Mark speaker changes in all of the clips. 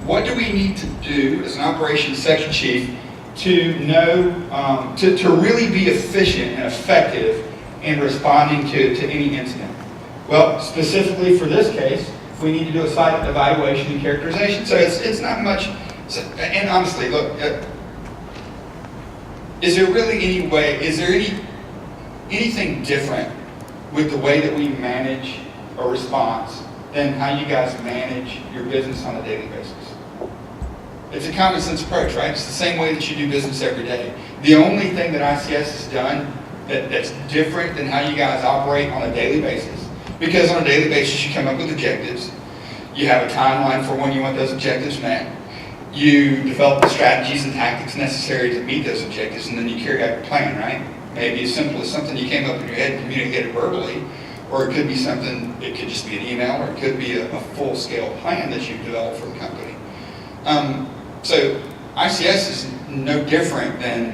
Speaker 1: what do we need to do as an operations section chief to know, to really be efficient and effective in responding to any incident? Well, specifically for this case, we need to do a site evaluation and characterization. So it's not much, and honestly, look, is there really any way, is there anything different with the way that we manage a response than how you guys manage your business on a daily basis? It's a common sense approach, right? It's the same way that you do business every day. The only thing that ICS has done that's different than how you guys operate on a daily basis, because on a daily basis you come up with objectives, you have a timeline for when you want those objectives met, you develop the strategies and tactics necessary to meet those objectives, and then you carry out your plan, right? Maybe as simple as something you came up in your head and communicated verbally, or it could be something, it could just be an email, or it could be a full-scale plan that you've developed for the company. So ICS is no different than,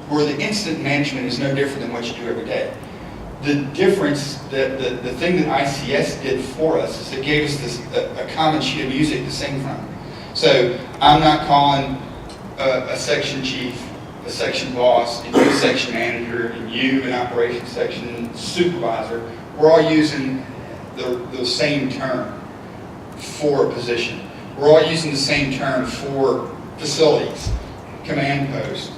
Speaker 1: where the incident management is no different than what you do every day. The difference, the thing that ICS did for us is it gave us a common sheet of music to sing from. So I'm not calling a section chief, a section boss, and you a section manager, and you an operations section supervisor. We're all using the same term for a position. We're all using the same term for facilities, command post,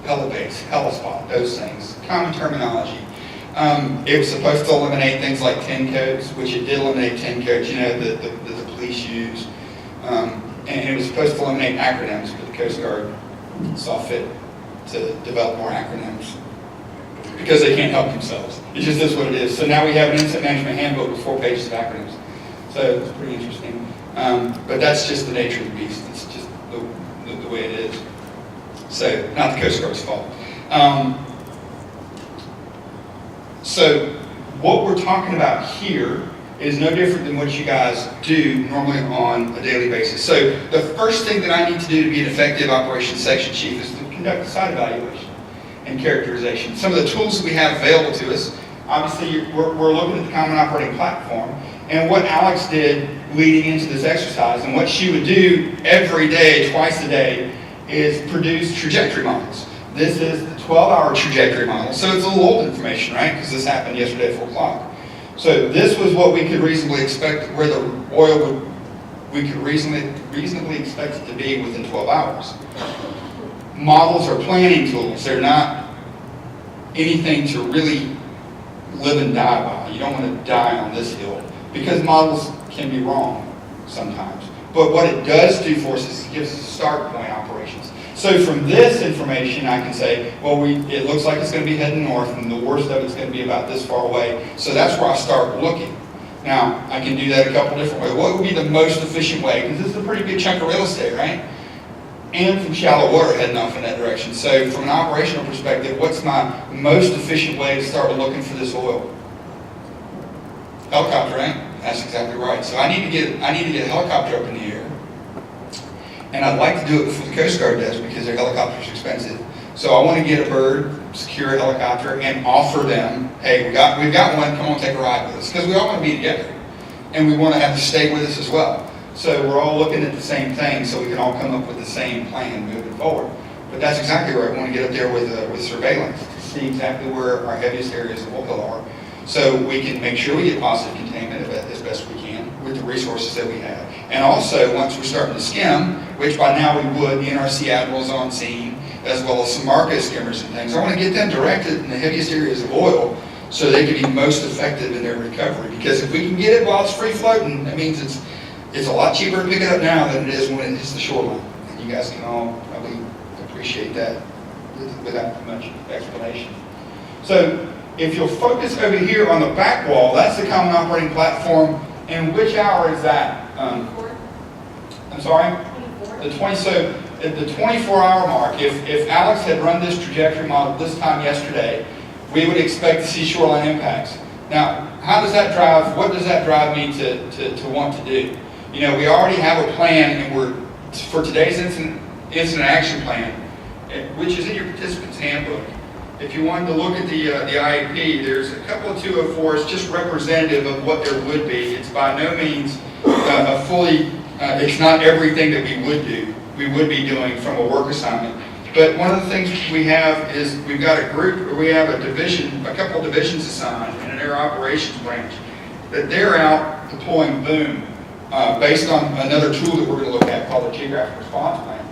Speaker 1: helibase, helispot, those things, common terminology. It was supposed to eliminate things like 10 codes, which it did eliminate 10 codes, you know, that the police use. And it was supposed to eliminate acronyms, but the Coast Guard saw fit to develop more acronyms because they can't help themselves. It just is what it is. So now we have an incident management handbook with 4 pages of acronyms. So it's pretty interesting. But that's just the nature of the beast. It's just the way it is. So not the Coast Guard's fault. So what we're talking about here is no different than what you guys do normally on a daily basis. So the first thing that I need to do to be an effective operations section chief is to conduct a site evaluation and characterization. Some of the tools that we have available to us, obviously we're looking at the common operating platform, and what Alex did leading into this exercise, and what she would do every day, twice a day, is produce trajectory models. This is the 12-hour trajectory model, so it's a little old information, right? Because this happened yesterday at 4 o'clock. So this was what we could reasonably expect, where the oil we could reasonably expect it to be within 12 hours. Models are planning tools. They're not anything to really live and die by. You don't want to die on this hill, because models can be wrong sometimes. But what it does do for us is it gives us a start point operations. So from this information, I can say, well, it looks like it's going to be heading north, and the worst of it's going to be about this far away. So that's where I start looking. Now, I can do that a couple different ways. What would be the most efficient way? Because this is a pretty big chunk of real estate, right? And from shallow water heading off in that direction. So from an operational perspective, what's my most efficient way to start looking for this oil? Helicopter, right? That's exactly right. So I need to get a helicopter up in the air. And I'd like to do it before the Coast Guard does, because their helicopter's expensive. So I want to get a bird, secure a helicopter, and offer them, hey, we've got one, come on, take a ride with us. Because we all want to be together. And we want to have to stay with us as well. So we're all looking at the same thing, so we can all come up with the same plan moving forward. But that's exactly right. We want to get up there with surveillance to see exactly where our heaviest areas of oil are, so we can make sure we get positive containment as best we can with the resources that we have. And also, once we're starting to skim, which by now we would, the NRC admirals on scene, as well as some Marco skimmers and things, I want to get them directed in the heaviest areas of oil so they can be most effective in their recovery. Because if we can get it while it's free floating, that means it's a lot cheaper to pick it up now than it is when it hits the shoreline. And you guys can all probably appreciate that without much explanation. So if you'll focus over here on the back wall, that's the common operating platform. And which hour is that? I'm sorry? 24. So at the 24-hour mark, if Alex had run this trajectory model this time yesterday, we would expect to see shoreline impacts. Now, how does that drive, what does that drive me to want to do? You know, we already have a plan, and for today's incident action plan, which is in your participant's handbook. If you wanted to look at the IAP, there's a couple of 204s just representative of what there would be. It's by no means a fully It's not everything that we would be doing from a work assignment. But one of the things we have is we've got a group, or we have a division, a couple of divisions assigned in an air operations branch, that they're out deploying boom based on another tool that we're going to look at called the geographic response plan.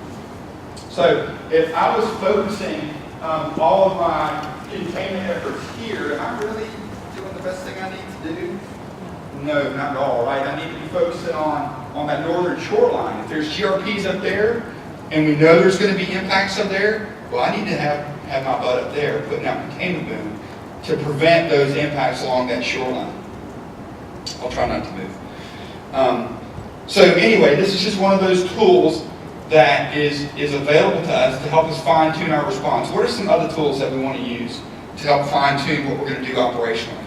Speaker 1: So if I was focusing all of my containment efforts here, am I really doing the best thing I need to do? No, not at all, right? I need to be focusing on that northern shoreline. If there's GRPs up there, and we know there's going to be impacts up there, well, I need to have my butt up there putting out containment boom to prevent those impacts along that shoreline. I'll try not to move. So anyway, this is just one of those tools that is available to us to help us fine-tune our response. What are some other tools that we want to use to help fine-tune what we're going to do operationally?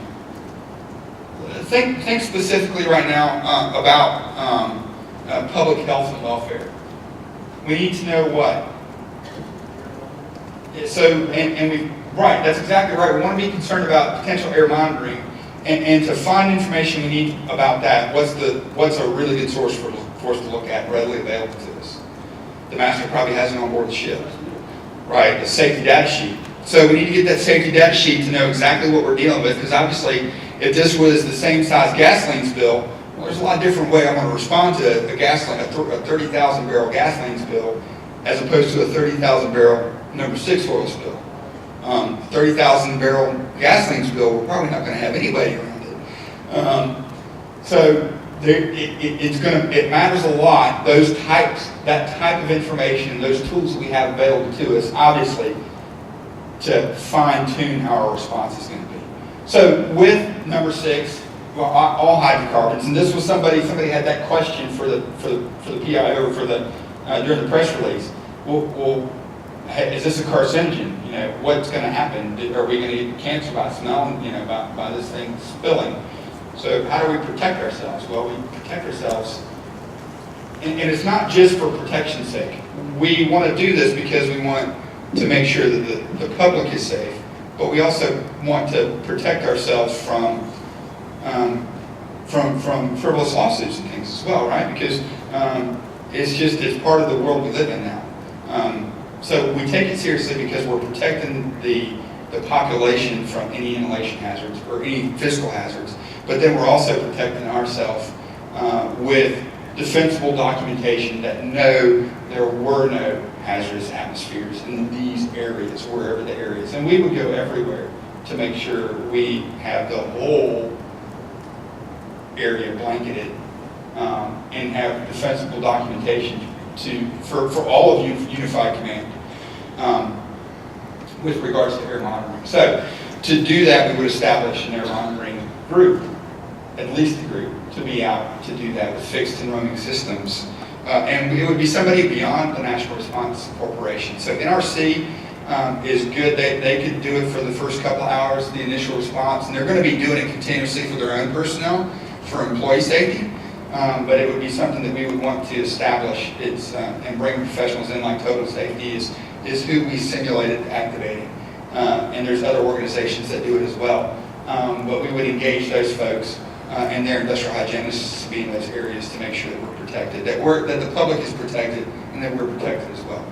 Speaker 1: Think specifically right now about public health and welfare. We need to know what? Right, that's exactly right. We want to be concerned about potential air monitoring, and to find information we need about that, what's a really good source for us to look at, readily available to us? The master probably has it on board the ship, right? The safety data sheet. So we need to get that safety data sheet to know exactly what we're dealing with, because obviously, if this was the same size gasoline spill, well, there's a lot of different way I'm going to respond to a 30,000 barrel gasoline spill as opposed to a 30,000 barrel number 6 oil spill. 30,000 barrel gasoline spill, we're probably not going to have anybody around it. So it matters a lot, that type of information, those tools that we have available to us, obviously, to fine tune how our response is going to be. So with number 6, well, all hydrocarbons, and this was somebody had that question for the PIO during the press release. Well, is this a carcinogen? What's going to happen? Are we going to get cancer by smelling? By this thing spilling? So how do we protect ourselves? Well, we protect ourselves, and it's not just for protection's sake. We want to do this because we want to make sure that the public is safe, but we also want to protect ourselves from frivolous lawsuits and things as well, right? Because it's part of the world we live in now. So we take it seriously because we're protecting the population from any inhalation hazards or any physical hazards, but then we're also protecting ourselves with defensible documentation that no, there were no hazardous atmospheres in these areas, wherever the areas. And we would go everywhere to make sure we have the whole area blanketed and have defensible documentation for all of Unified Command with regards to air monitoring. So to do that, we would establish an air monitoring group, at least a group, to be out to do that with fixed and roaming systems. And it would be somebody beyond the National Response Corporation. So NRC is good. They could do it for the first couple hours, the initial response, and they're going to be doing it continuously for their own personnel for employee safety. But it would be something that we would want to establish. And bring professionals in, like Total Safety is who we simulated activating. And there's other organizations that do it as well. But we would engage those folks and their industrial hygienists to be in those areas to make sure that we're protected, that the public is protected, and that we're protected as well.